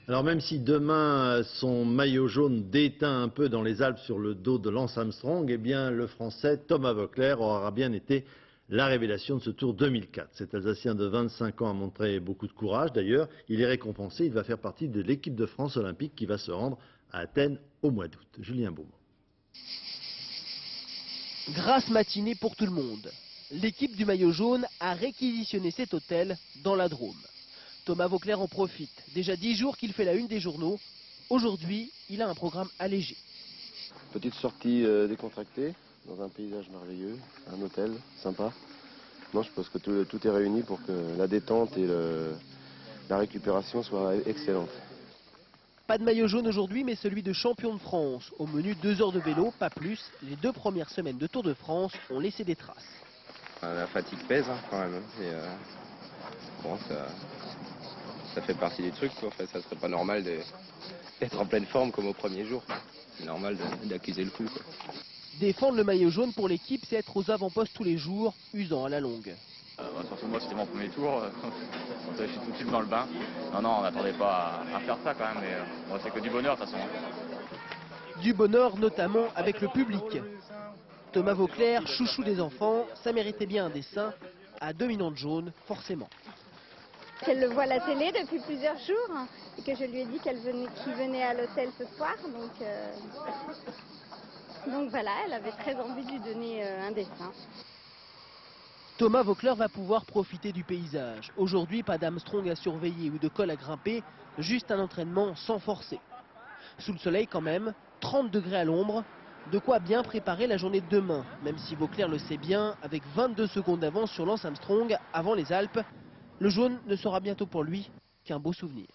Alors même si demain son maillot jaune déteint un peu dans les Alpes sur le dos de Lance Armstrong, eh bien le Français Thomas Voeckler aura bien été la révélation de ce Tour 2004. Cet Alsacien de 25 ans a montré beaucoup de courage. D'ailleurs, il est récompensé. Il va faire partie de l'équipe de France olympique qui va se rendre à Athènes au mois d'août. Julien Beaumont. Grasse matinée pour tout le monde. L'équipe du maillot jaune a réquisitionné cet hôtel dans la Drôme. Thomas Voeckler en profite. Déjà 10 jours qu'il fait la une des journaux. Aujourd'hui, il a un programme allégé. Petite sortie décontractée dans un paysage merveilleux, un hôtel sympa. Non, je pense que tout est réuni pour que la détente et la récupération soient excellentes. Pas de maillot jaune aujourd'hui, mais celui de champion de France. Au menu 2 heures de vélo, pas plus. Les 2 premières semaines de Tour de France ont laissé des traces. La fatigue pèse quand même. Et, bon, ça fait partie des trucs, quoi. En fait, ça serait pas normal d'être en pleine forme comme au premier jour. C'est normal d'accuser le coup, quoi. Défendre le maillot jaune pour l'équipe, c'est être aux avant-postes tous les jours, usant à la longue. Surtout moi, c'était mon premier tour. Je suis tout de suite dans le bain. Non, on n'attendait pas à faire ça quand même, mais bon, c'est que du bonheur de toute façon. Du bonheur notamment avec le public. Thomas Voeckler, chouchou des enfants, ça méritait bien un dessin à dominante jaune, forcément. Elle le voit à la télé depuis plusieurs jours et que je lui ai dit qu'il venait à l'hôtel ce soir. Donc voilà, elle avait très envie de lui donner un dessin. Thomas Voeckler va pouvoir profiter du paysage. Aujourd'hui, pas d'Armstrong à surveiller ou de col à grimper, juste un entraînement sans forcer. Sous le soleil quand même, 30 degrés à l'ombre, de quoi bien préparer la journée de demain, même si Voeckler le sait bien, avec 22 secondes d'avance sur Lance Armstrong avant les Alpes, le jaune ne sera bientôt pour lui qu'un beau souvenir.